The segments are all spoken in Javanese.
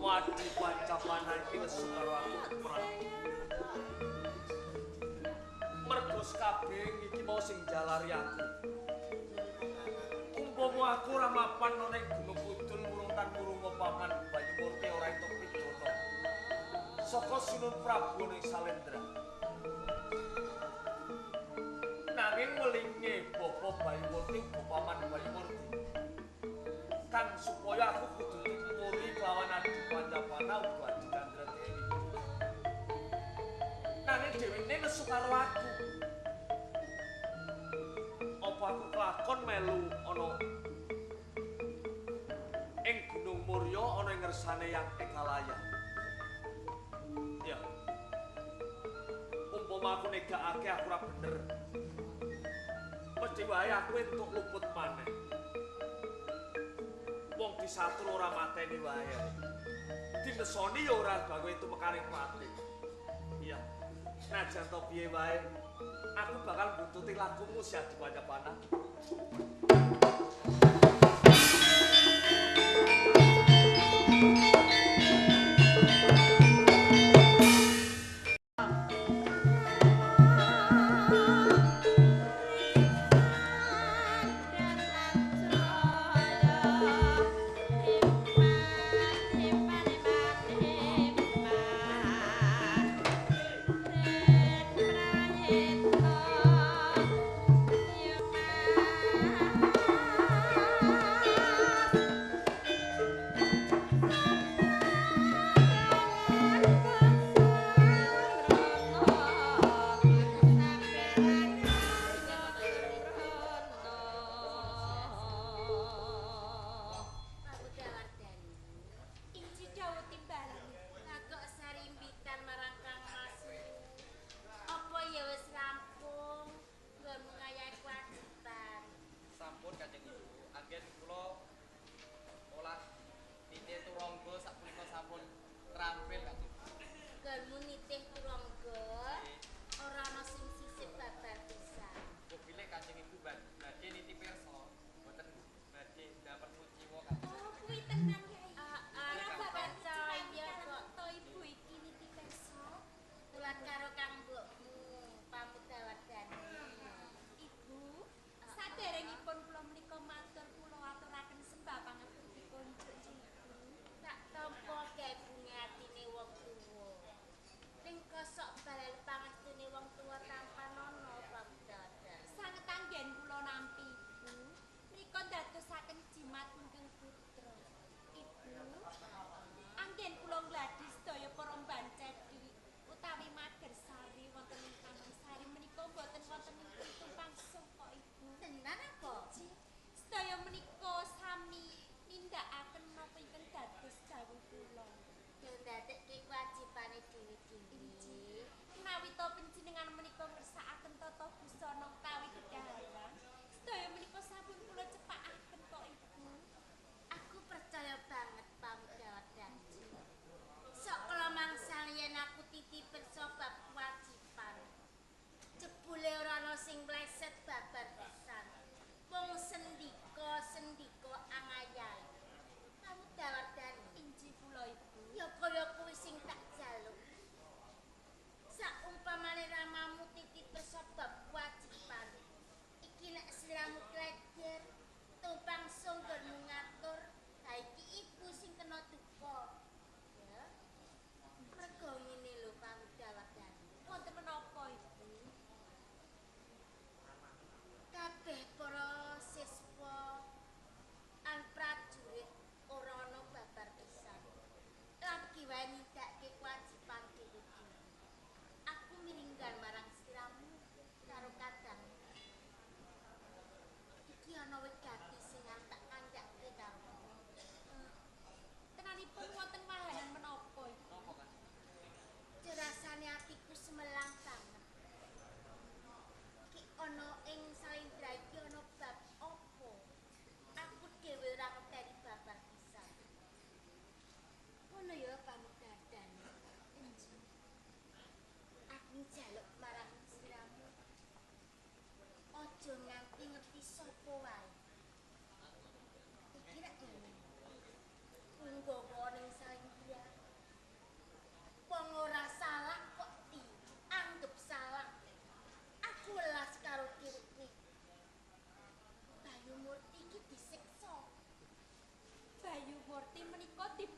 Wadi pancapanan iki wis karo aku perang. Mergo kabeh iki mau sing jalari aku. Umpama aku ora mapan ana ning Gunung Kudul muruntan murunga paman Bayu Murti ora entuk pidana. Saka Sunan Prabu ning Salendra. Nanging welinge Bapa Bayu Murti uga paman Bayu Murti. Kang supaya aku kudu tumuri kelawan Adi Pancapana uga Adi Candradewi. Nanging dhewene nesu karo aku. Apa aku kelakon melu ana ing Gunung Murya ana ing ngersane Yang Ekalaya. Ya. Umpama aku negakake aku ora bener. Mesti wae aku entuk luput maneh. Wong disatur ora mateni wae. Dinesoni ya ora gawe itu mekaring mati. Iya. Najan to piye wae, aku bakal buntuti lakumu si Adi Pancapana.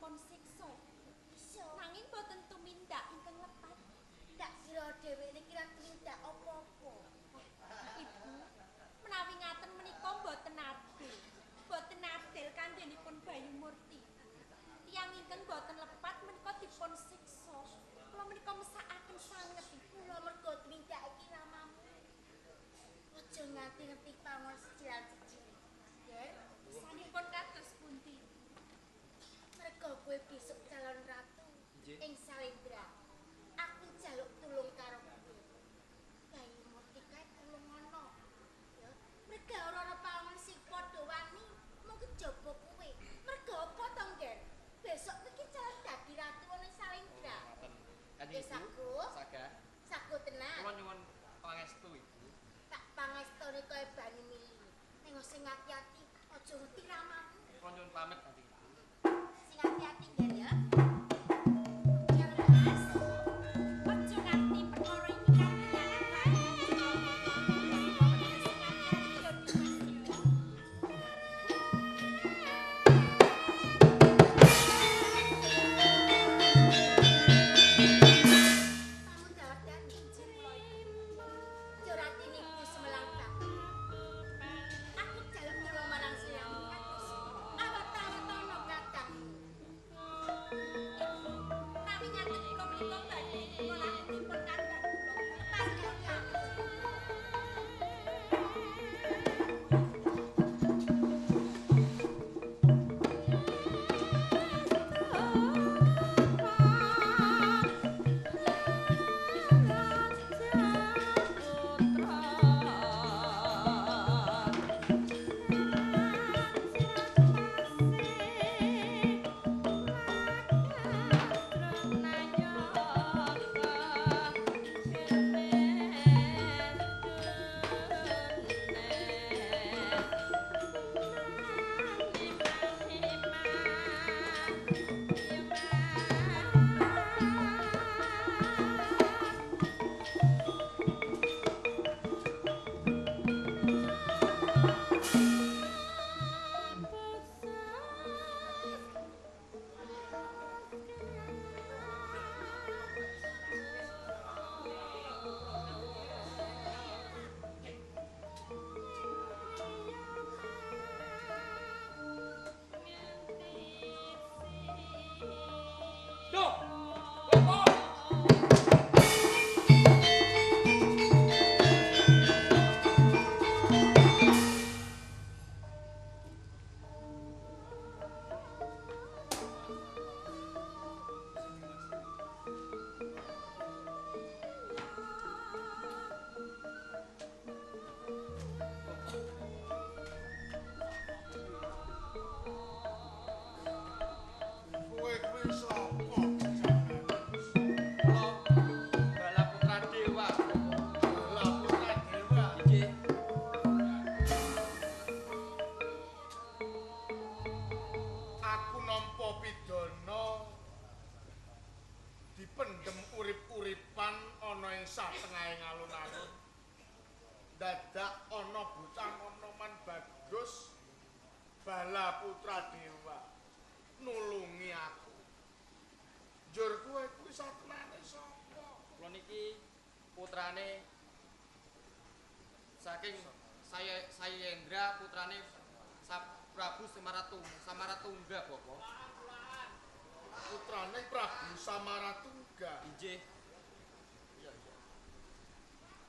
dipun siksa. Nanging boten tumindak ingkang lepat. Tak kira dheweke kira tumindak apa-apa. Ibu, menawi ngaten menika boten adil. Boten adil kanggenipun Bayu Murti. Tiyang ingkang boten lepat menika dipun siksa. Kula menika mesakaken sanget Ibu. Kula mergo tumindak iki ramamu. Aja nganti ngerti pamor sejilan-siji. Yen Sanipun kados pundi? mergo kowe besok calon ratu ing Salendra. Aku jaluk tulung karo kowe. Bayu Murti kae tulung ana. Ya, mergo ora ana pamor sing padha wani mung kejaba kowe. Mergo apa to, Nggen? Besok iki calon dadi ratu ning Salendra. Kanjeng Wis Ibu, aku. saga. Saku tenan. Kula nyuwun pangestu Ibu. Tak pangestone kowe bani mili. Ning sing ati-ati aja ngerti ramamu. Kula nyuwun pamit Kanjeng Ibu. Sing ati-ati Nggen ya. Jangan Mas. Ojo nganti perkara iki kangelan banget. Kamu dadan injil kula iki. Curati niku semelangkah. Aku jaluk tulung marang Suyang Kados. Awat-awat ana kadangmu. Menawi ngaten menika menika badhe kula lakunipun kandhang kula. Panjenengan Duh! Bapak! Kowe kuwi sapa jenengan? Kula Bala Putra Dewa. Lah Putra Dewa. Nggih. Aku nampa pidana dipendhem urip-uripan ana ing satengahing alun-alun. Dadak ana bocah noman bagus Bala Putra Dewa nulungi aku. Njur kowe kuwi satenane sapa? Kula niki putrane saking Sayendra putrane Prabu Samaratungga Bapak. Putrane Prabu Samaratungga. Injih.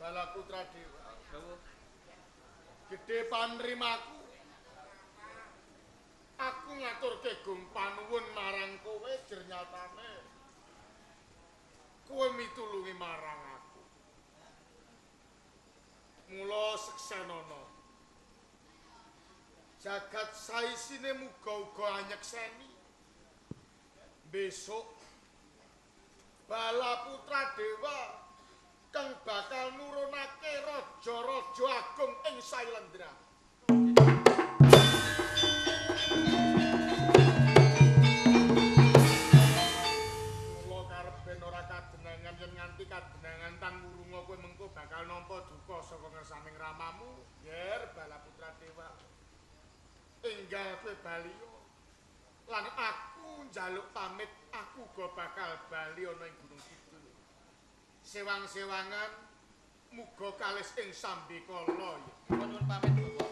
Bala Putra Dewa. Dawuh. Gedhe panrimaku. Aku ngaturke gum panuwun marang kowe jernyatane. Kowe mitulungi marang aku. Mula seksenana. Jagat saisine muga-uga anyekseni. Besok Bala Putra Dewa kang bakal nurunake raja-raja agung ing Sailendra. Mula karepen ora kadenangan yen nganti kadenangan tan wurunga kowe mengko bakal nampa duka saka ngersaning ramamu, Yer Bala Putra Dewa. Enggal kowe baliya. Lan aku njaluk pamit aku uga bakal bali ana ing Gunung Kidul. Sewang-sewangan muga kalis ing sambikala ya. Nuwun pamit Bapak.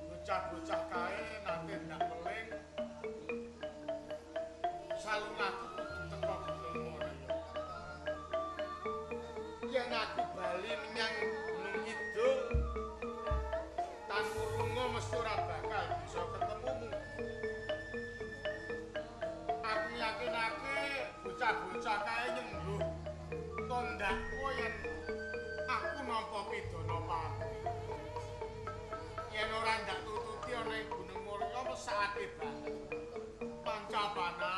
Bocah-bocah kae nate ndak meling. Salun aku kudu teko Gunung ora ya. Yen aku bali menyang Gunung Kidul, tanpa lunga mesti ora bakal bisa ketemumu. Aku yakinake bocah-bocah kae nyembuh tondakku yen aku nampa pidana pati. Yen ora ndak tututi ana ing Gunung Murya mesake banget. Pancapana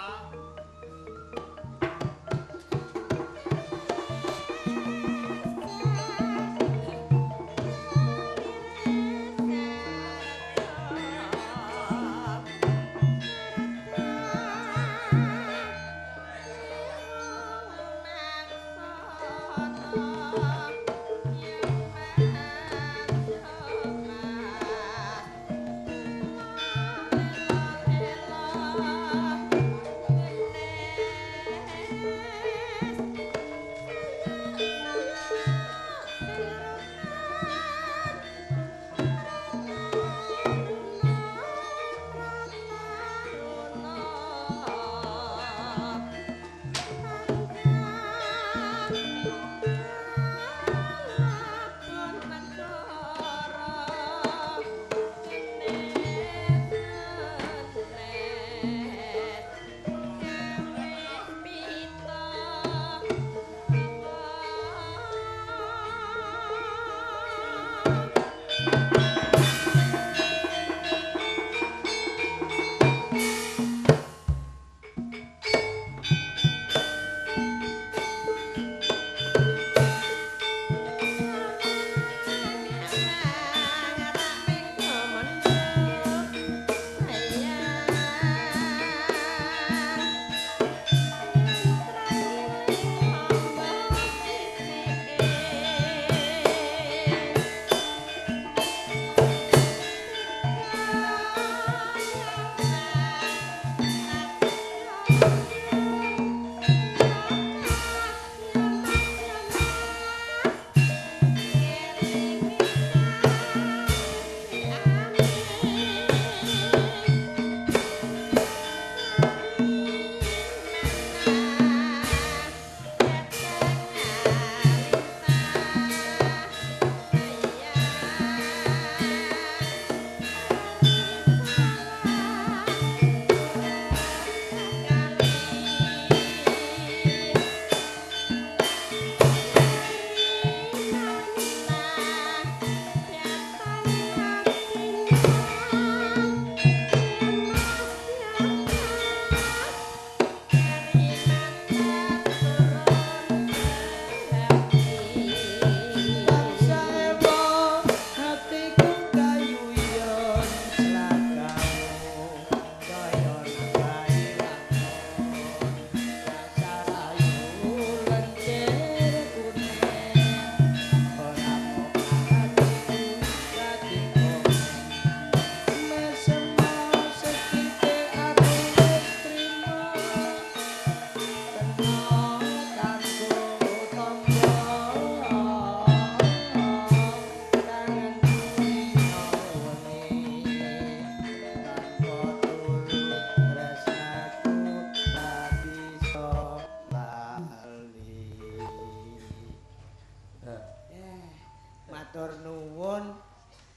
Matur nuwun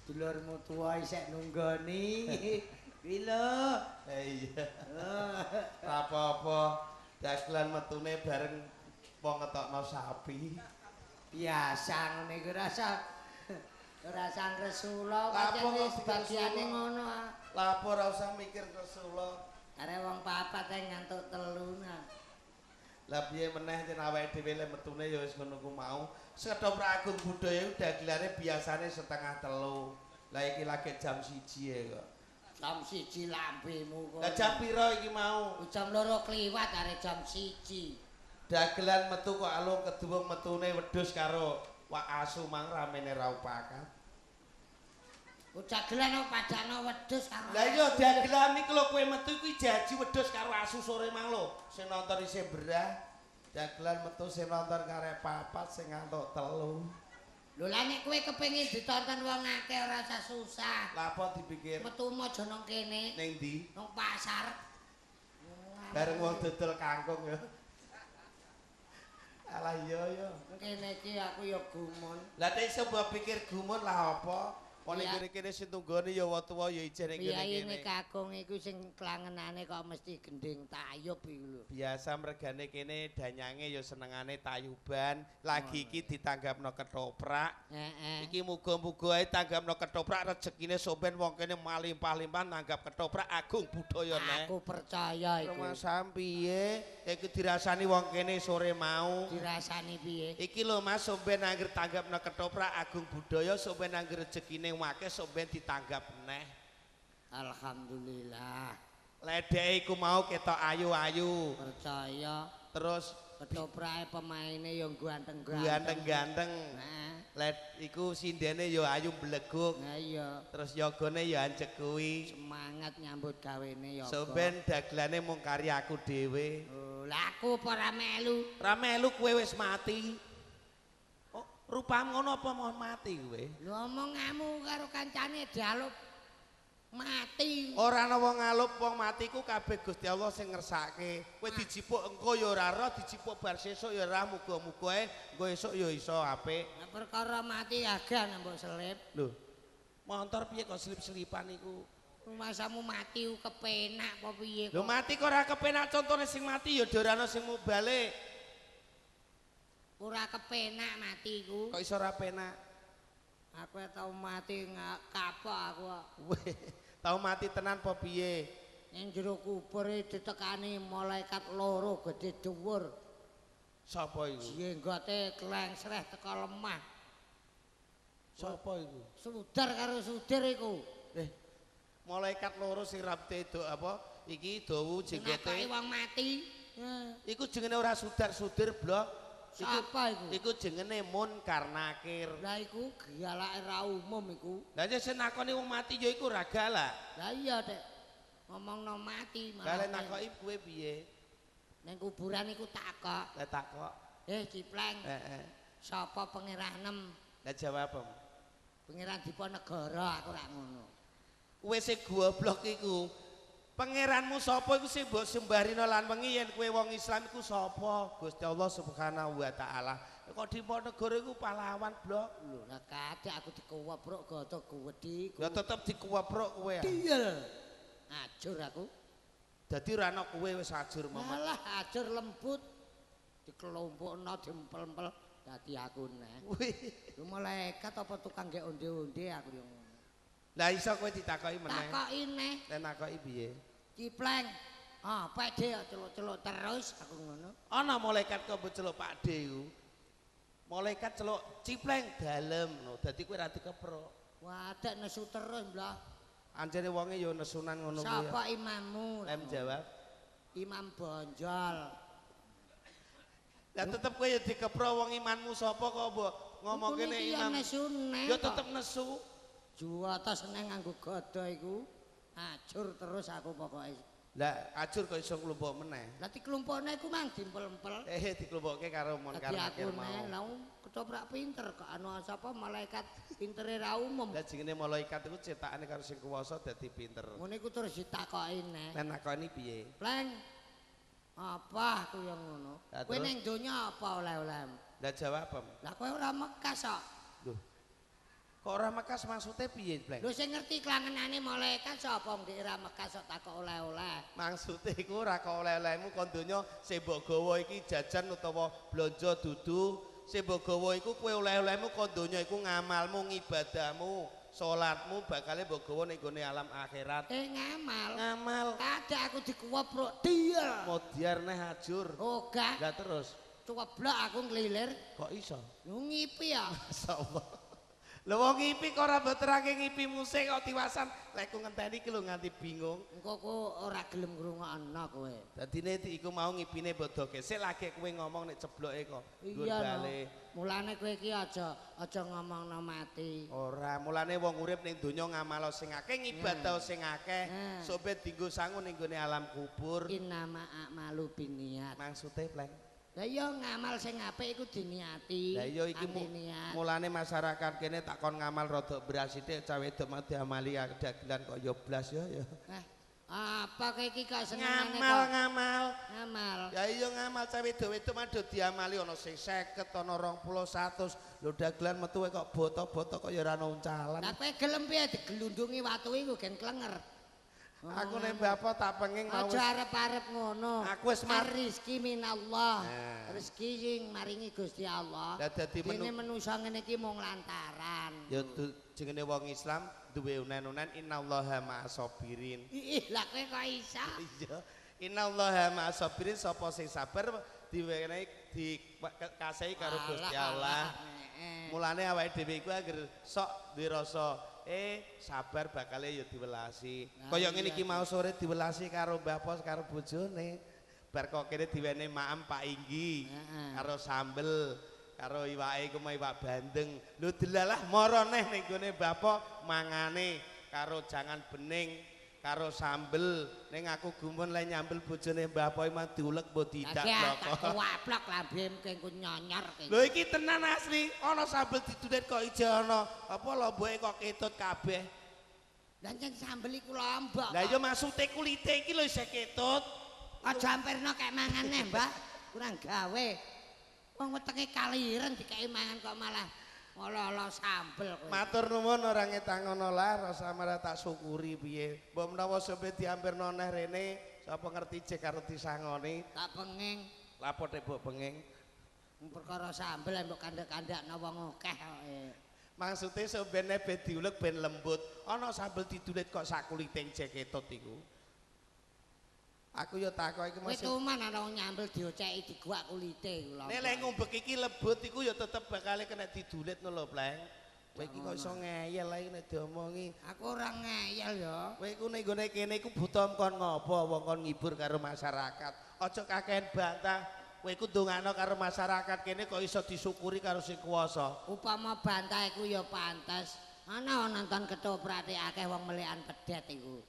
dulurmu tuwa isek nunggoni. Kuwi lho. Iya. Ora apa-apa. Dagelan metune bareng wong ngetokno sapi. Biasa ngene iki ora sang resula Lapo pancen wis kok bagiane resula? ngono. Lah apa ora usah mikir Rasulullah. Are wong papat ae ngantuk telu nah. Lah piye meneh yen awake dhewe le metune ya wis ngono ku mau. Setho Pragung Budaya dagelane biasane 2:30. Lah iki lagi jam 1 kok. Jam 1 lambemu kok. Lah jam pira iki mau? Jam 2 kliwat are jam 1. Dagelan metu kok alung kedua metune wedhus karo wak asu mang ramene ra upakat. Dagelan kok padakno wedhus karo. Lah iya dagelan iki lho kowe metu kuwi jaji wedhus karo asu sore mang lho. Sing nonton isih berah. Dagelan metu sing nonton karep papat sing ngantuk telu. Lho lah nek kowe kepengin ditonton wong akeh ora usah susah. Lah apa dipikir? Metu aja nang kene. Ning ndi? Nang pasar. Bareng wong dodol kangkung ya. Alah iya ya. Kene iki aku ya gumun. Lah nek iso mbok pikir gumun lah apa? Pone kene sing tunggone ya watuwa ya ijen ning kene. Piyayine kakung iku sing klangenane kok mesti gending tayub iku lho. Biasa mergane kene danyange ya senengane tayuban. Lagi iki ditanggapno ketoprak. Heeh. Iki muga-muga ae tanggapno ketoprak rezekine somben wong kene malimpah-limpah nanggap ketoprak agung budaya nek. Aku percaya iku. Rumah sampiye iku dirasani wong kene sore mau. Dirasani piye? Iki lho Mas somben anggere tanggapno ketoprak agung budaya somben anggere rezekine wake somben ditanggap neh. Alhamdulillah. Ledeke iku mau ketok ayu-ayu. Percaya. Terus Ketoprake pemaine ya ganteng-ganteng. ganteng-ganteng. Nah, Led iku sindene ya ayu bleguk. nah iya. Terus yogane ya ancek kuwi. Semangat nyambut gawene ya. Somben dagelane mung karya aku dhewe. Oh, lah aku apa ora melu? Ra melu kowe wis mati. Oh, rupamu ngono apa mau mati kowe? Lho omonganmu karo kancane dialup mati. Ora ana wong ngalup wong mati ku kabeh Gusti Allah sing ngersake. Kowe dijipuk engko ya ora roh, dijipuk bar sesuk ya ora muga-muga ae engko esuk ya iso apik. Nah, perkara mati agak mbok selip. Lho. Montor piye kok selip-selipan iku? Masamu mati ku kepenak apa piye Lho mati kok ora kepenak contone sing mati ya dorano sing mau balik. Ora kepenak mati ku. Kok iso ora penak? Aku tau mati kapok aku. Weh, tau mati tenan apa piye? Ning jero kubure ditekani malaikat loro gedhe dhuwur. Sapa iku? Jenggote klengsreh teka lemah. Sapa iku? Sudar karo sudir iku. Malaikat loro sing rabte do apa? Iki dawu Jenenge jenggete. wong mati. Iku jenenge ora sudar-sudir blok. Siapa iku? Iku jenenge Munkar Nakir. Lah iku galake ra umum iku. Lah yen sing nakoni wong mati ya iku ra galak. Lah iya, Dek. Ngomongno mati Lah lek nakoki kowe piye? ning kuburan iku takok. Lah takok. Cipleng. Heeh. Sapa pengiranem? Lah jawab apa? Pengiran Diponegoro aku ra ngono. Kowe sing goblok iku. Pangeranmu sapa iku sing mbok sembarina lan wengi yen kowe wong Islam iku sapa? Gusti Allah Subhanahu wa taala. Kok Diponegoro iku pahlawan blok. Lho, lah kadek aku dikuwepruk goto gede. Ya tetep dikuwepruk kowe. Diel. Ajur aku. Dadi ora ana kowe wis ajur Mamat. Malah ajur lembut. Dikelompokno diempel-empel dadi aku neh. Wih. Lu malaikat apa tukang gek onde-onde aku yo ngono. Lah iso kowe ditakoki meneh. Takoki neh. Lah nakoki piye? Cipleng. Ah, Pakde celuk-celuk terus aku ngono. Ana malaikat kok mbok celuk Pakde iku. Malaikat celuk Cipleng dalem no. Dadi kowe ra dikeprok. Wah, dek nesu terus mblah. Anjene wonge ya nesunan ngono kuwi. Sapa imammu? Lem jawab. Imam Bonjol. Lah tetep kowe ya dikeprok wong imanmu sapa kok mbok ngomong kene imam. Nesu neh. Ya tetep nesu. Juwata seneng nganggo gada iku. Ajur terus aku pokoke. Lah ajur kok iso nglumpuk meneh. Lah dikelompokne iku mang diempel-empel. Dikelumpukke karo Munkar Dadi Nakir aku neh, mau. lah ketoprak pinter kok anu sapa malaikat pintere ra umum. Lah jenenge malaikat iku cetakane karo sing kuwasa dadi pinter. Ngono iku terus ditakoki neh. Lah nakoni piye? Pleng. Apa aku yang ngono? Lah, Kowe terus? ning donya apa oleh-oleh? Lah jawab apa? Lah kowe ora mekas kok. Loh. Kok ora mekas maksudnya piye, Bleng? Lho sing ngerti klangenane malaikat sapa ndek ora mekas kok takok oleh-oleh. Maksudnya iku ora kok oleh-olehmu kon donya sing mbok gawa iki jajan utawa blanja dudu. Sing mbok gawa iku kowe oleh-olehmu kon donya iku ngamalmu, ngibadahmu, salatmu bakale mbok gawa ning gone alam akhirat. Ngamal. Ngamal. Kadek aku dikuwepruk diel. Modiar neh ajur. Ogah. Lah terus Cuweblok aku nglilir. kok iso? Ngipi ya. Masyaallah. Lho wong ngipi kok ora mbok terangke ngipi musik kok tiwasan. Lek ku ngenteni iki lho nganti bingung. Engko ku ora gelem ngrungokno kowe. Dadine iku mau ngipine bodoke. Sik lagi kowe ngomong nek cebloke kok. Iya no. Mulane kowe iki aja ngomongno mati. Ora, mulane wong urip ning donya ngamalo sing akeh, ngibadah sing akeh, sobe dienggo sangu ning gone alam kubur. Innama a'malu binniyat. Maksude pleng. Lah iya ngamal sing apik iku diniati. Lah iya iki mulane masyarakat kene takon ngamal rada beras sithik cawe wedok mah diamali dagelan kok ya blas ya. Apa kayak iki kok senengane kok ngamal. Ya iya ngamal cawe wedok mah do diamali ana sing 50 ana 20 100. Lho dagelan metu kok boto-boto kok ya ora ono uncalan. Lah kowe gelem piye digelundungi watu iku gen klenger. Aku nek bapak tak pengen mau aja arep-arep ngono. Aku wis rezeki minallah. Rezeki sing maringi Gusti Allah. Lah dadi manusa ngene iki mung lantaran. Ya jenenge wong Islam duwe unen-unen innallaha ma'asabirin. Ih, lah kowe kok iso? Iya. Innallaha ma'asabirin sapa sing sabar diwenehi dikasihi karo Gusti Allah. Mulane awake dhewe iku anggere sok duwe rasa sabar bakal ya diwelasi. Kaya ngene iki mau sore diwelasi karo Mbah Pos karo bojone. Bar kok kene diwene maem Pak Inggi karo sambel karo iwake iku iwak bandeng. Lho delalah mara neh ning gone Mbah Pos mangane karo jangan bening karo sambel ning aku gumun le nyambel bojone Mbah Pos mah diulek mbok tidak kok. Tak waplok lambem kengku nyonyor kene. Lho iki tenan asli, ana sambel didulet kok ijo ana. Apa lomboke kok ketut kabeh. Lah jan sambel iku lombok. Lah ya maksude kulite iki lho isih ketut. Aja amperno kek mangan neh, Mbak. Kurang gawe. Wong wetenge kaliren dikeki mangan kok malah ngolo-olo sambel kowe. Matur nuwun ora ngetangono lah, rasa marah tak syukuri piye. Mbok menawa sampe diamperno neh rene, sapa ngerti jek karo disangoni. Tak penging. Lapote mbok penging. Perkara sambel mbok kandhak-kandhakno wong akeh kok. Maksude sombene ben diulek ben lembut. Ana sambel didulit kok sak kuliting jek ketut iku. Aku ya takok iki masih. Kowe tuman ana nyambel dioceki diguak kulite iku lho. Nek lek ngumbek iki lebut iku ya tetep bakal kena didulit lho, Pleng. Kowe iki kok iso ngeyel ae nek diomongi. Aku ora ngeyel ya. Kowe iku ning gone kene iku buta kon ngopo wong kon ngibur karo masyarakat. Aja kakehan bantah. Kowe iku ndongakno karo masyarakat kene kok iso disyukuri karo sing kuwasa. Upama bantah iku ya pantes. Ana nonton ketoprate akeh wong melekan pedet iku.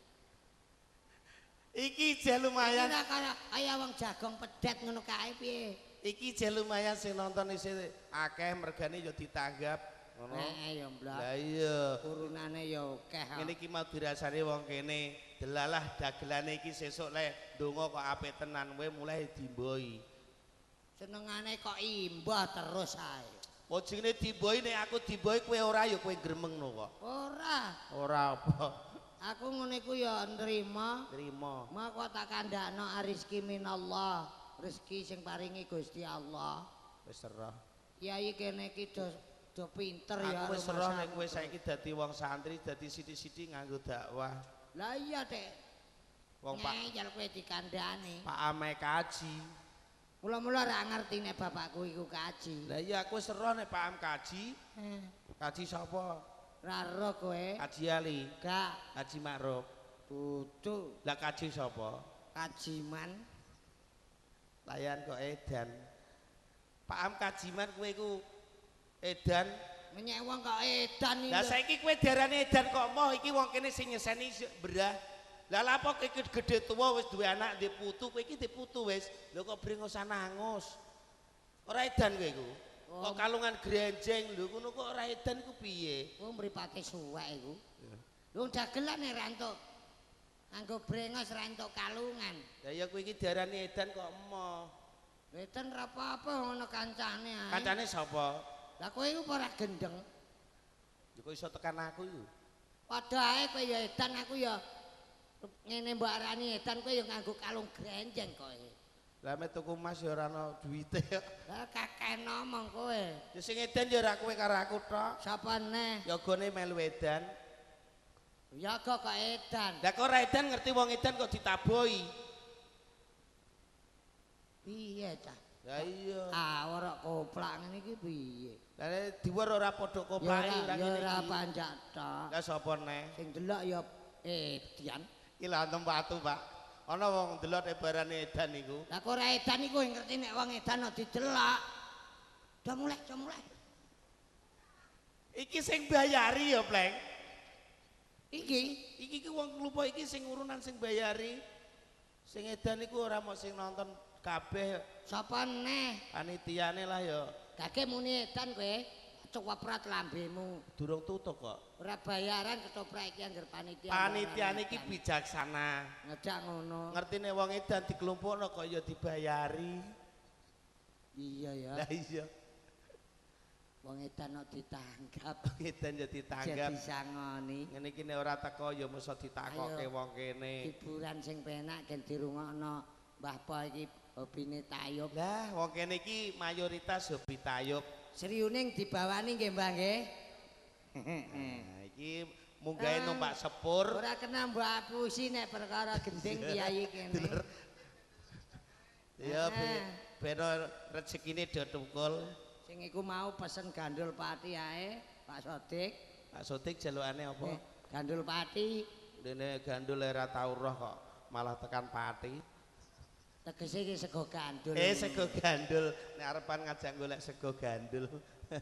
Iki je lumayan. Ora kaya wong jagong pedet ngono kae piye. Iki je lumayan sing nonton isih akeh mergane ya ditanggap ngono. Ya mblas. Lah iya. Turunane ya akeh. Ngene iki mau dirasani wong kene. Delalah dagelane iki sesuk lek ndonga kok apik tenan kowe mulai dimboi. Senengane kok imbah terus ae. Oh jenenge dimboi nek aku dimboi kowe ora ya kowe gremengno kok. Ora. Ora apa. Aku ngene iku ya nrimo. Nrimo. Maka tak kandhakno rezeki minallah. Rezeki sing paringi Gusti Allah. Wis serah. Kiai kene iki do pinter ya. Aku wis serah nek kowe saiki dadi wong santri, dadi sithik-sithik nganggo dakwah. Lah iya, Dek. Wong Pak ngeyel kowe dikandhani. Pak Ame kaji. Mula-mula ora ngerti nek bapakku iku kaji. Lah iya aku wis serah nek Pak Am kaji. Kaji sapa? Raro kowe. Kaji Ali. Gak. Kaji Makruf. Dudu. Lah kaji sapa? Kajiman. Layan kok edan. Pak Am kajiman kowe iku edan. Menyek wong kok edan iki. Lah saiki kowe diarani edan kok moh iki wong kene sing nyeseni berah. Lah lapo iki gedhe tuwa wis duwe anak ndek putu, kowe iki ndek putu wis. Lho kok brengos angus. Ora edan kowe iku. Kok kalungan grenjeng lho ngono kok ora edan iku piye? Wong mripate suwek iku. Wong dagelan nek ra entuk nganggo brengos ra entuk kalungan. Lah ya kowe iki diarani edan kok emoh. Edan ra apa-apa ngono kancane ae. Kancane sapa? Lah kowe iku ora gendeng. Ya kok iso tekan aku iku. Padha ae kowe ya edan aku ya ngene mbok arani edan kowe ya nganggo kalung grenjeng kowe. Lah mek tuku emas ya ora ana duwite. Lah kakek ngomong kowe. Ya sing edan ya ora kowe karo aku tok. Sapa neh? Yogane melu edan. Yoga kok edan. Lah kok ora edan ngerti wong edan kok ditaboi. Piye ta? Ya iya. Ah, ora koplak ngene iki piye? Lah diwer ora padha Ya koplake ora ora ngene iki. pancak tok. Lah sapa neh? Sing delok ya Edian. Iki lha tempatu, Pak. Ana wong delok ebarane edan niku. Lah kok ora edan iku ngerti nek wong edan kok didelok. Udah mulai. Iki sing bayari ya, Pleng. Iki Iki wong lupa iki sing urunan sing bayari. Sing edan iku ora mau sing nonton kabeh sapa neh? panitiane lah ya. Gage muni edan kowe. Cewaprat lambemu. Durung tutuk kok. Ora bayaran ketoprak iki anggere panitia. Panitiane iki bijaksana. Ngejak ngono. Ngertine wong edan dikelompokno kok ya dibayari. Iya ya. Lah iya. Wong edan kok ditangkap. Edan ya ditanggap. Jadi sangoni. Ngene iki nek ora teko ya mesti ditakokke wong kene. Hiburan sing penak gen dirungokno Mbah Po iki hobine tayub. Lah wong kene iki mayoritas hobi tayub. Sriuning dibawani nggih Mbah nggih. Nah, iki munggahe numpak sepur. Ora kena mbok apusi nek perkara gending kiai kene. Ya ben rezekine do tukul. Sing iku mau pesen gandul pati ae, Pak Sodik. Pak Sodik jalukane apa? Gandul pati. Dene gandul ora tau roh kok malah tekan pati. Tegese iki sego gandul. Sego gandul. Nek arepan ngajak golek sego gandul.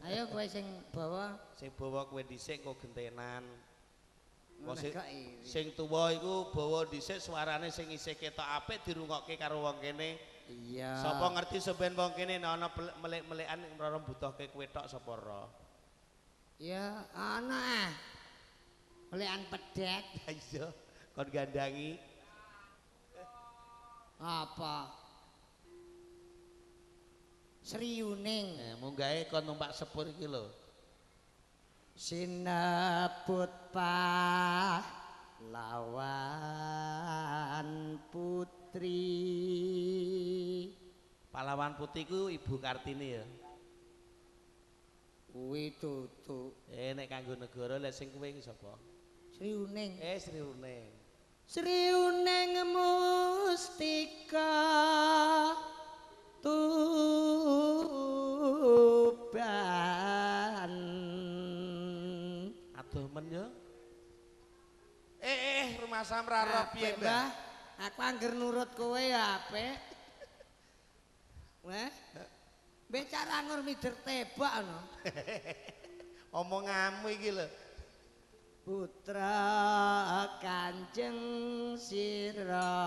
Ayo kowe sing bawa. Sing bawa kowe dhisik kok gentenan. Kok Sing tuwa iku bawa dhisik suarane sing isih ketok apik dirungokke karo wong kene. Iya. Sapa ngerti sampean wong kene ana melik-melikan ora mbutuhke kowe tok sapa ora. Ya ana melikan pedhet. Iya, kon gandangi. Apa? Sriuning. Munggahe kon numpak sepur iki lho. Sinebut lawan putri. Pahlawan putih ku Ibu Kartini ya. Kuwi tutuk. Nek kanggo negara lha sing kuwi iki sapa? Sriuning. Sriuning. Sriuning mustika tuban. Aduh men ya. Rumah Samrara piye, Mbah? Aku angger nurut kowe ya apik. Weh. Bicara ngur mider tebak no. Omonganmu iki lho. Putra Kanjeng Sira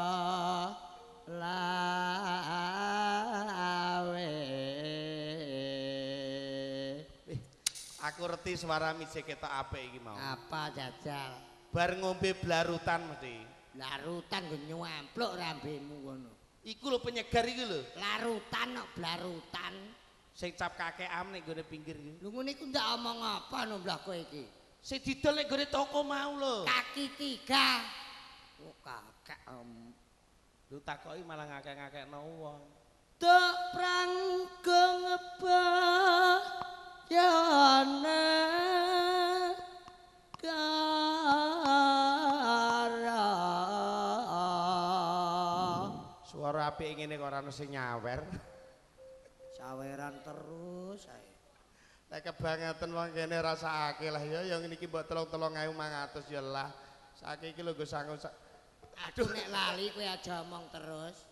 lawe. Aku reti suara misi ketok apik iki mau. Apa jajal? Bar ngombe blarutan mesti. Blarutan nggo nyampluk rambemu ngono. Iku lho penyegar iki lho. Larutan kok blarutan. Sing cap kakekan nek gone pinggir iki. Lho ngene iku ndak omong apa no mbah kowe iki. Sing didol nek gone toko mau lho. Kaki 3. Oh kakek Lu takoki malah ngakek-ngakekno wong. Tok pranggung bayane kara. Suara apik ngene kok ora ono sing nyawer. Saweran terus ae. Nek kebangetan wong kene rasake lah ya yang niki mbok 3.500 ya lah. Saiki iki lho nggo sangu. Aduh nek lali kowe aja omong terus.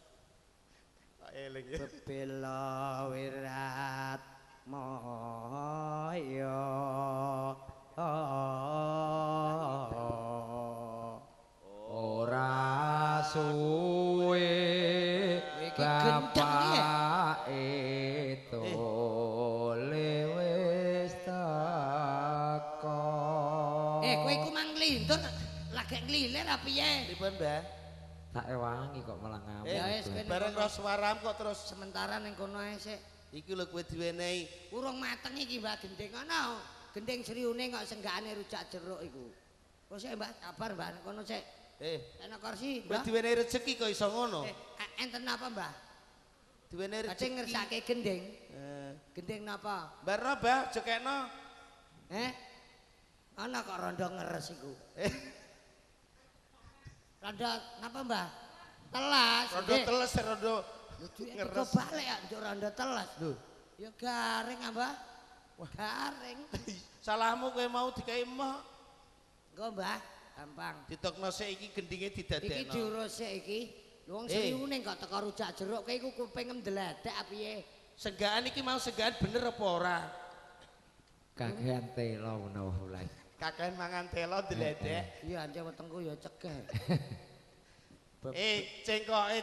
Kok eling ya. Bebela wirat moyo. Ora suwe bapak itu wis teko. Kowe iku mang nglintur lagi nglilir apa piye? Pripun, Mbah? Tak ewangi kok malah ngamuk. Ya wis kowe Bareng ro suaram kok terus sementara ning kono ae sik. iki lho kowe diwenehi. Urung mateng iki Mbak Gending ana. Gending Sriuning kok senggane rujak jeruk iku. Kok sik Mbak kabar Mbak kono sik. Ana kursi Kowe Mbak. diwenehi rezeki kok iso ngono. Enten apa Mbak? Diwenehi Kadang rezeki. ngersake gending. Gending napa? Barno, Mbah, jekekno. Ana kok rondo ngeres iku. Rondo napa Mbah? Telas. Rondo teles rondo Ngeres. Kok balik ya njur rondo teles. Lho, Ya garing ah, Mbah. Wah, garing. salahmu kowe mau dikai emoh. Engko Mbah, gampang. Ditokno sik iki gendinge Iki didadekno. diurus sik iki. Wong seriune kok teko rujak jeruk kowe iku kuping ndledek piye? Senggaan iki mau senggaan bener apa ora? Kakean telo menawa mulai. Kakean mangan telo ndledek. Iya anjir wetengku ya cegah. Cengkoke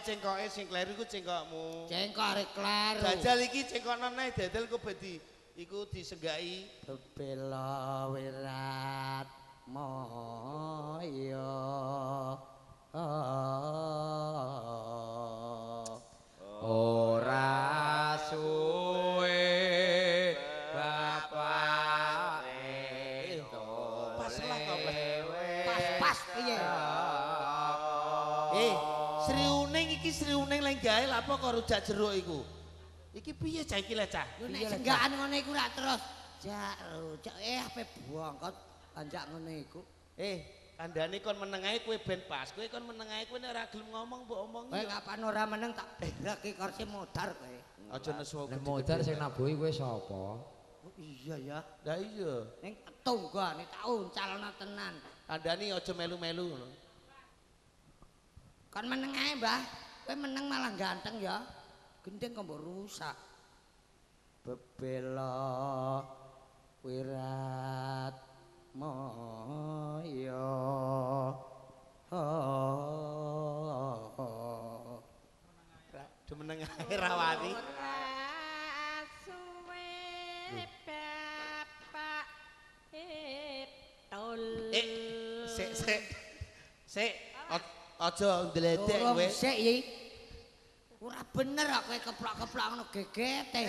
sing kleru iku cengkokmu. Cengkok rek kleru. Jajal iki cengkokno neh dadel kok bedi iku disenggaki. Bebela wirat moyo. Ora suwe bapak Pas lah kok. Pas piye? Sri Uning iki Sri Uning leng gawe lapo kok rujak jeruk iku. Iki piye cah iki lecah? Nek senggaan ngene iku rak terus jak rujak ape bongkot anjak ngene iku. Kandhane kon meneng ae kowe ben pas. Kowe kon meneng ae kowe nek ora gelem ngomong mbok omong. Kowe kapan ora meneng tak berak iki kursi modar kowe. Aja nesu Nek modar sing nabuhi kowe sapa? Oh iya ya. Lah iya. Ning tunggane tak uncalna tenan. Kandhane aja melu-melu ngono. Kon meneng ae, Mbah. Kowe meneng malah ganteng ya. Gendeng kok mbok rusak. Bebela wirat moyo. Demeneng ae rawani. Sik. Aja ndledek kowe. Sik iki. Ora bener kok kowe keplak-keplak ngono gegete.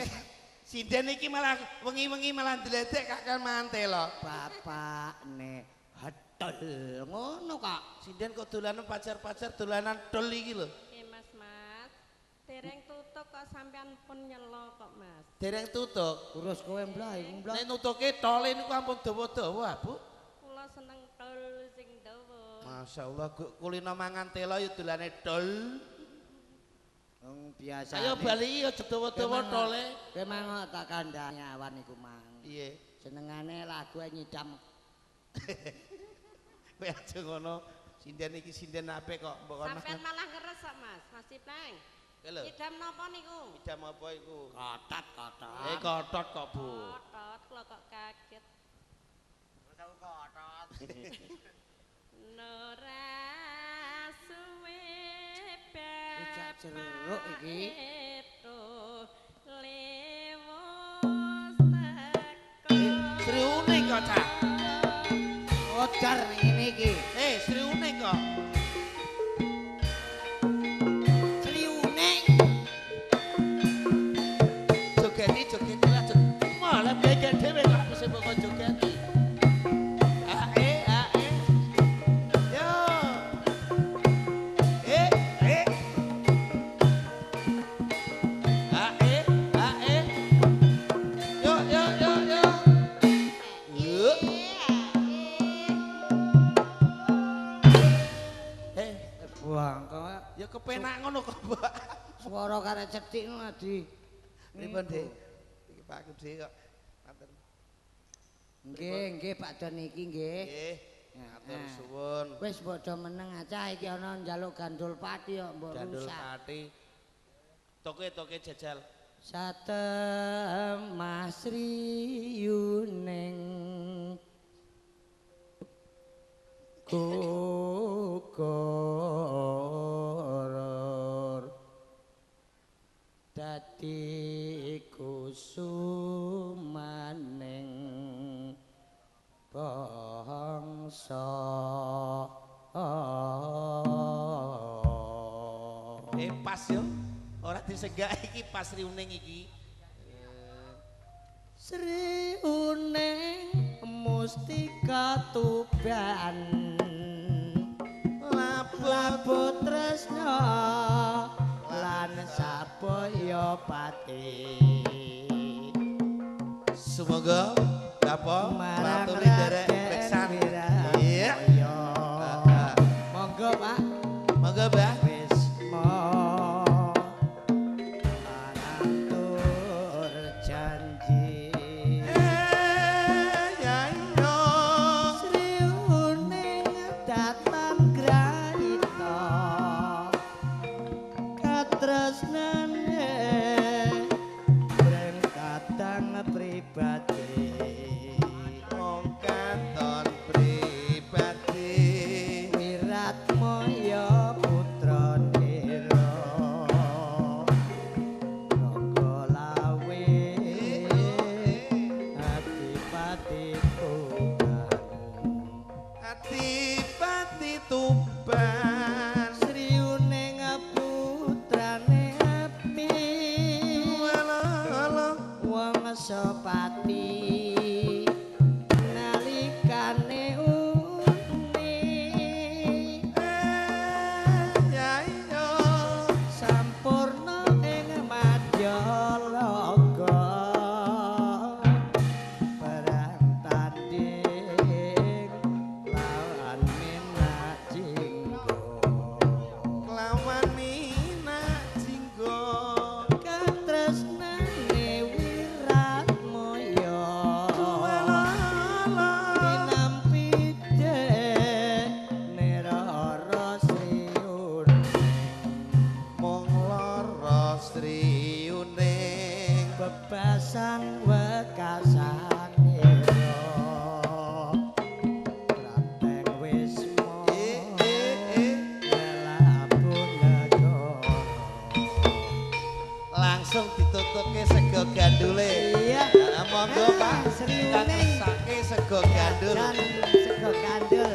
Sinden iki malah wengi-wengi malah ndledek kakek mantelo. Bapakne hedel ngono kok. Sinden kok dolanan pacar-pacar dolanan dol iki lho. Mas. Dereng tutuk kok sampean pun nyelo kok, Mas. Dereng tutuk. Urus kowe mblah iku mblah. Nek nutuke tole niku ampun dawa-dawa, Bu. Kula seneng tol sing dawa. Masyaallah, kulino mangan telo ya dolane dol. Wong biasa. Ayo bali aja dawa-dawa tole. Kowe mang tak kandhani awan iku mang. Piye? Senengane lagu nyidam. Kowe aja ngono. Sinden iki sinden apik kok mbok kono. Sampean malah ngeres kok, Mas. Mas Cipleng. Lho. Idam napa niku? Idam apa iku? Kotot. Kotot kok, Bu. Kotot, kula kok kaget. Tahu kotot. Nora suwe Rujak jeruk iki. Sri Uning kok, Cak. Odar ngene iki. Sri Uning kok. Sri Uning. Jogeti lah. Malah blegek dhewe kok aku sing kok jogeti. Yo. Buang kok. Ya kepenak ngono kok, Mbak. Swara karek cethik ngono Adi. Pripun, Dik? Iki Pak Gede kok. Matur. Nggih, Pak Don iki nggih. Nggih. Matur suwun. Wis padha meneng acah iki ana njaluk gandul pati kok mbok Gandul rusak. pati. Toke jajal. Satem Mas Riyuning gugur dadi kusumaning bangsa Pas yo. Ora disenggak iki pas Sri Uning iki. Sri Uning mustika tuban labu tresna lan sabaya pati. Semoga apa Marang watune derek Raden beksan. Wirabaya. Iya. Monggo Pak. Monggo, Mbah. Wis wong sopati nalikane uni nyayo sampurna ing madyalaga perang tanding lawan minat jinggo lawan minat jinggo katresnane wirat moyo tinampi dek nerara sriuning mung lara striuning bebasan wekasane Prateng wisma labu negara langsung ditutuke sego gandule iya monggo Pak Sriuning sake sego gandul dan sego gandul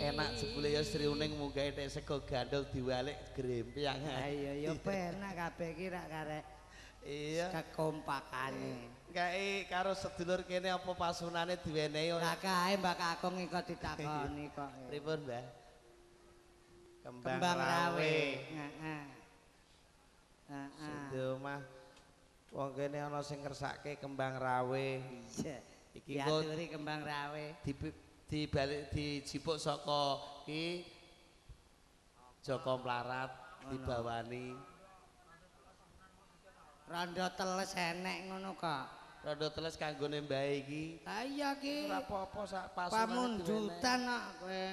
enak jebule ya Sriuning munggah nek sego gandul diwalik grempyang ayo ya penak kabeh iki rak karek iya kekompakane kae karo sedulur kene apa pasunane diwenehi ora kae Mbak Kakung iki kok ditakoni kok pripun Mbah kembang rawe heeh Sedo mah wong kene ana sing ngersake kembang rawe iya iki diaturi kembang rawe dibalik dijipuk saka ki Joko Mlarat dibawani rondo teles enek ngono kok rondo teles kanggone mbae iki ha iya ki ora apa-apa sak pasunan pamundutan kok kowe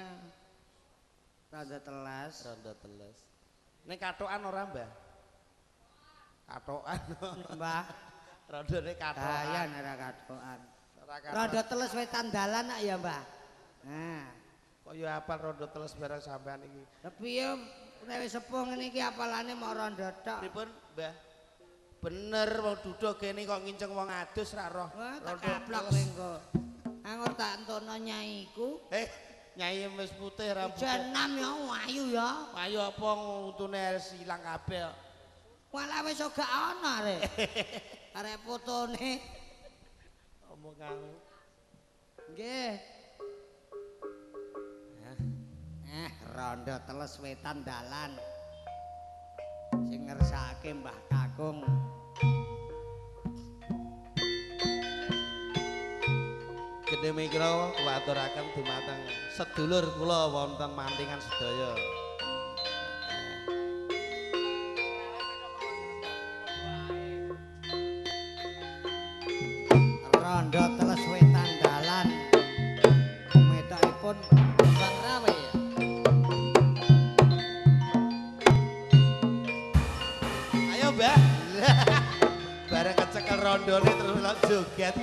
rondo teles ning katokan ora Mbah katokan Mbah rondone katokan kaya ora katokan rondo teles wetan dalan nak ya Mbah nah kok ya apal rondo teles barang sampean iki tapi ya nek wis sepuh ngene iki apalane mau rondo tok pripun Mbah bener wong duduk kene kok nginceng wong adus ra roh rondo kaplok kowe engko anggur tak entukno nyaiku nyai wis putih rambut jenam ya ayu ya ayu apa untune silang kabeh walah wis gak ana rek arek fotone omong kamu nggih rondo teles wetan dalan sing ngersake Mbah Kakung Demikian kula aturaken dumateng sedulur kula wonten Mantingan sedaya. Rondo teles wetan dalan. Metokipun Bang Rawe ya. Ayo, Mbak. Bareng kecekel rondone terus lak joget.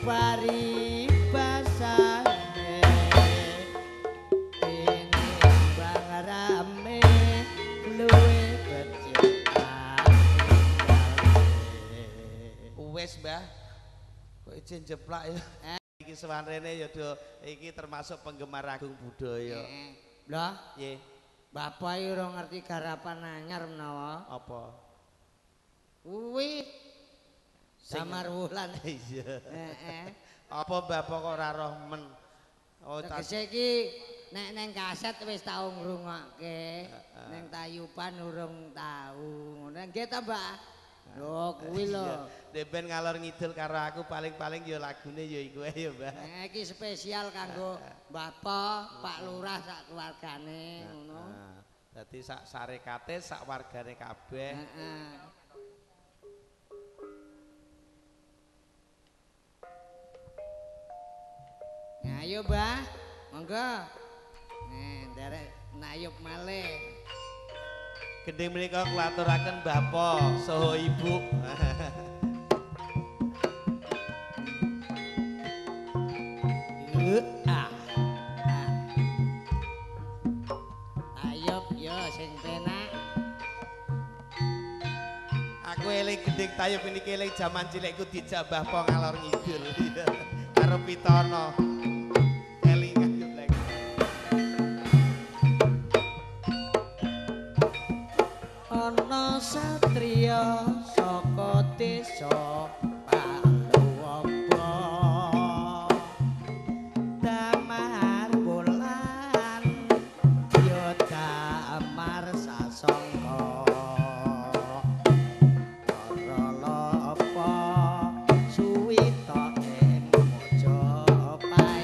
paribasane tinimbang rame luwe becik Wes, Mbah. Kok izin jeplak ya. Iki sewanrene ya do iki termasuk penggemar agung budaya. Lho, Nggih. Bapak iki ora ngerti garapan anyar menawa. Apa? Kuwi Samar Wulan. Iya. Heeh. Apa Bapak kok ora roh men? Oh, Tegese iki nek neng kaset wis tau ngrungokke, neng tayuban urung tau. Ngono nggih ta, Mbak? Lho, kuwi lho. Nek ben ngalor ngidul karo aku paling-paling ya lagune ya iku ya, Mbak. Iki spesial kanggo Mbah Po, Pak Lurah sak keluargane ngono. Dadi sak sarekate sak wargane kabeh. Heeh. Ayo, Mbah. Monggo. Nderek nayup malih. Gending menika klaturaken Bapak saha Ibu. Ayub yo sing penak. Aku eling gending tayub ini eling jaman cilikku dijak Mbah Po ngalor ngidul. Karo Pitono. Kelingan yo lek. Ana satriya saka desa Paluwaba damar bulan ya damar sasangka ora apa suwita ing Mojopahit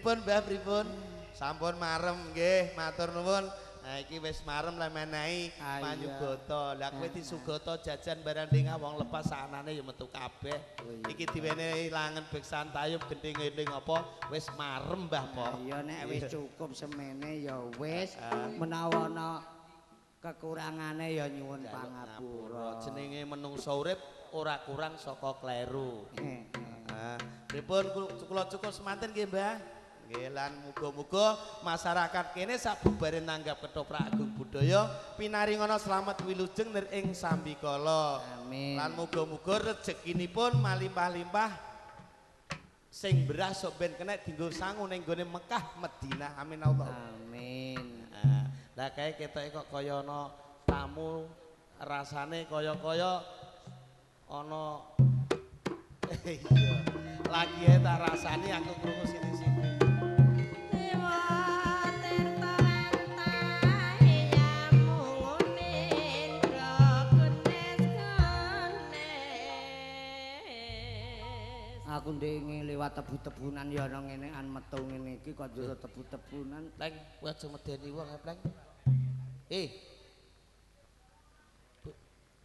Pripun Mbah pripun? Sampun marem nggih, matur nuwun. Nah iki wis marem lah menehi panyugata. Lah kowe disugata jajan barang ding wong lepas sanane ya metu kabeh. Iki diwenehi langen beksan tayub gending-gending apa wis marem Mbah po. Iya nek wis cukup semene ya wis menawa ana kekurangane ya nyuwun pangapura. Jenenge menungsa urip ora kurang saka kleru. Pripun kula cukup semanten nggih Mbah. Nggih lan muga-muga masyarakat kene sabubare nanggap ketoprak agung budaya pinaringana slamet wilujeng nir ing sambikala. Amin. Lan muga-muga rezekinipun malimpah-limpah sing beras sok ben kena dienggo sangu ning gone Mekah Madinah. Amin Allah. Amin. Lah kae ketoke kok kaya ana tamu rasane kaya-kaya ana iya. Lagi tak rasani aku krungu sini-sini. Aku ndenge liwat tebu-tebunan ya ana ngene an metu ngene iki kok njero tebu-tebunan. Pleng, kowe aja medeni wong ya, Pleng.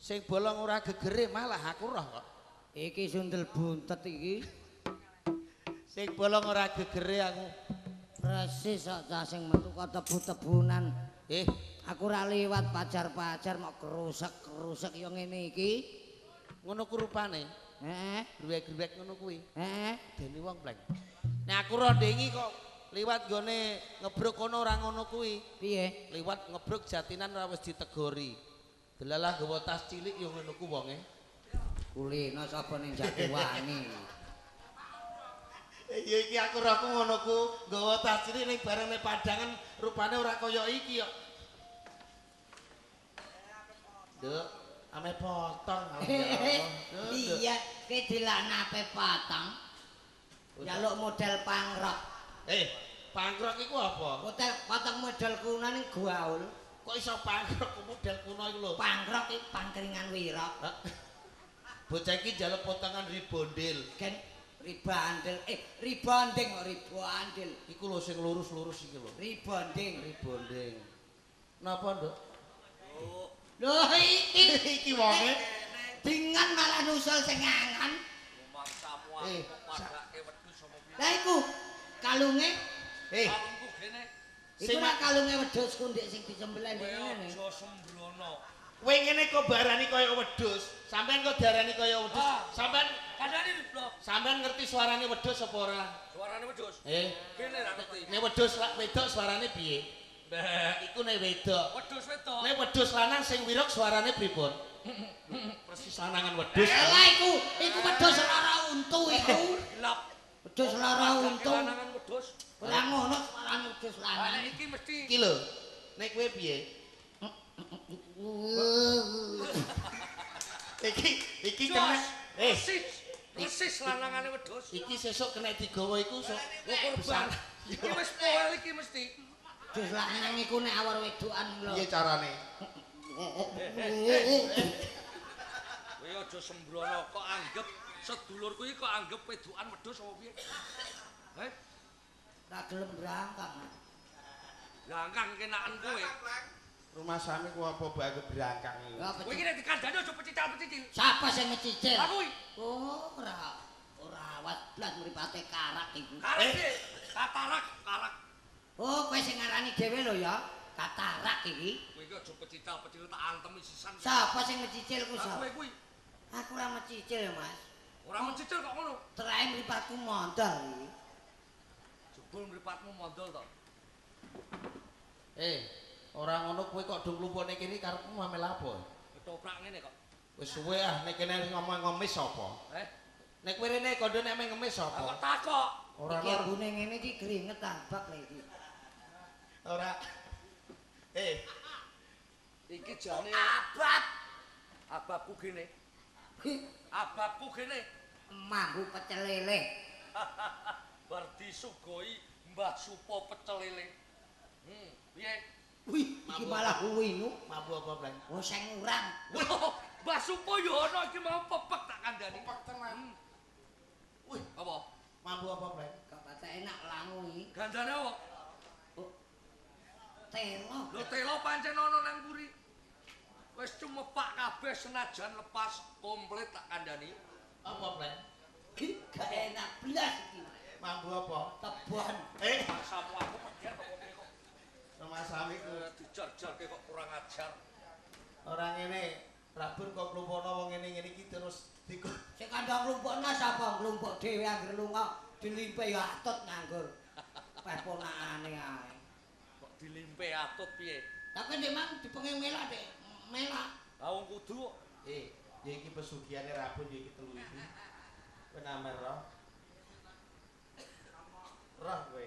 Sing bolong ora gegere malah aku roh kok. Iki sundel buntet iki. Sing bolong ora gegere aku. Persis kok sing metu kok tebu-tebunan. Aku ora liwat pajar-pajar mok kerusek-kerusek ya ngene iki. Ngono ku rupane. Grewek-grewek ngono kuwi. Deni wong Pleng. Nek aku ora ndengi kok liwat gone ngebruk kono ora ngono kuwi. Piye? Liwat ngebruk jatinan ora wis ditegori. Delalah gawa tas cilik yo ngono ku wonge. Kulino sapa ning Jatiwangi. Iya iki aku rohku ngono ku gawa tas cilik ning bareng ning padangan rupane ora kaya iki kok. Nduk, ame potong. Iya, ki dilanape potong. Jaluk model pangrok. Pangrok iku apa? Model potong model kuno ning gaul. Kok iso pangrok model kuno iku lho? Pangrok iki pangkringan wirok. Bocah iki njaluk potongan ribondil. Gen ribandel, ribonding kok ribondil. Iku lho sing lurus-lurus iki lho. Ribonding. Napa, Nduk? Lho iki wonge dengan malah nusul sing angan. Mangsamu aku padake wedhus apa piye? Lah iku kalunge. Kalungku kene. Iku ora kalunge wedhus kundik sing disembelih ngene. Aja sembrono. Kowe ngene kok barani kaya wedhus. Sampeyan kok diarani kaya wedhus. Sampeyan Kandhane lho. sampeyan ngerti suarane wedhus apa ora? Suarane wedhus. Kene ra ngerti. Nek wedhus wedok suarane piye? Iku nek wedok. Wedhus wedok. Nek wedhus lanang sing wirok suarane pripun? Persis lanangan wedhus. Lah iku wedhus lara untu iku. Lap. Wedhus lara untu. Lanangan wedhus. Ora ngono suarane wedhus lanang. Nek iki mesti Iki lho. Nek kowe piye? Iki kena persis lanangane wedhus. Iki sesuk kena digawa iku sok Kurban. Iki wis poel iki mesti. Wedhus lanang iku nek awar wedokan lho. piye carane? Kowe aja sembrono kok anggap sedulur kuwi kok anggap wedokan wedhus apa piye? Ora gelem brangkang. Langkang kenaken kowe. Rumah sami ku apa bae berangkang iki. Kowe iki nek dikandani aja pecicil-pecicil. Siapa sing ngecicil? Aku iki. Oh, ora awat blas mripate karak iku. Karak katarak. Oh, kowe sing ngarani dhewe lho ya. Katarak iki. Kowe iki aja pecicil-pecicil tak antemi sisan. Siapa sing ngecicil ku sapa? Kowe kuwi. Aku ora mecicil ya, Mas. Ora mencicil kok ngono. Terakhir mripatku mondol iki. Jebul mripatmu mondol to. Ora ngono kowe kok do nglumpukne kene karepmu amel apa? Ketoprak ngene kok. Wis suwe ah nek kene ngomong ngemis apa? Nek kowe rene kondo nek ngemis Kok apa? takok. Ora Iki ambune ngene iki keringet tambak lho iki. Ora. Iki jane ababku gene. Ababku gene. Mambu pecel lele. Bar disugoi Mbah Supo pecel lele. Piye? Wih, iki malah kuwinu. Mampu apa, Blang? Oh, sing urang. Mbah Supo yo ana iki mau pepek tak kandhani. Pepek tenan. Wih, apa? Mampu apa, Blang? Kok enak langu iki. Gandane apa? Telo. Lho telo pancen ana nang mburi. Wis cumepak kabeh senajan lepas komplit tak kandhani. Apa, Plen? Ki gak enak blas iki. Mambu apa? Tebon. Masamu aku pergian kok ngene kok. Mas Sami ku Dijar-jarke kok kurang ajar. ora ngene. Rabun kok nglumpukno wong ngene-ngene iki terus dikon. Sing kandhang nglumpukna sapa nglumpuk dhewe anggere lunga dilimpe ya atut nganggur. Peponakane ae. Kok dilimpe atut piye? Tapi ndek mang dipenging melak, Dek. Melak. Lah wong kudu Ya iki pesugiane Rabun ya iki telu iki. Kowe namer roh. Roh kowe.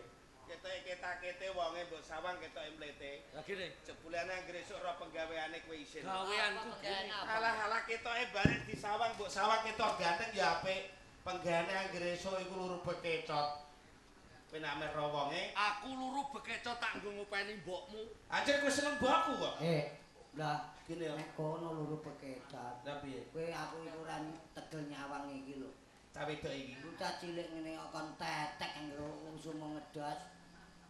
Kete wonge mbok sawang ketoke mlete. Lah gini, Jebulane anggere esuk roh penggaweane kowe isin. gaweanku gini. Alah ketoke bareng disawang mbok sawang ketok ganteng ya apik. Penggaweane anggere esuk iku luru bekecot. Kowe namer roh wonge. Aku luru bekecot tak nggo ngopeni mbokmu. Anjir kowe seneng mbokku kok. Lah Gini ya. nek kono luru pekecat. Lah piye? Kowe aku iku ora tegel nyawang iki lho. Cah wedok iki. Bocah cilik ngene kok kon tetek anggere usum ngedos.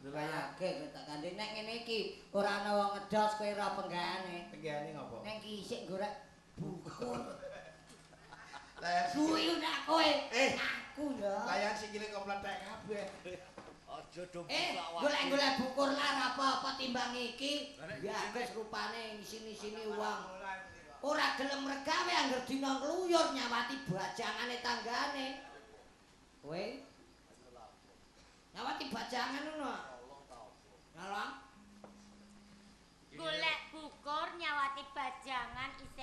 Bayake tak kandhe nek ngene iki ora ana wong ngedos kowe ora penggaane. Penggaweane ngopo? Nek kisik golek bukur. Lah Suwi udah kowe. Aku ya. layan sikile kok mlethek kabeh. Aja do Golek-golek bukur lah apa-apa timbang iki. Ya wis rupane isini-isini uang. Ora gelem regawe angger dina ngluyur nyawati bajangane tanggane. Kowe nyawati bajangan ngono. Nyolong. Golek bukur nyawati bajangan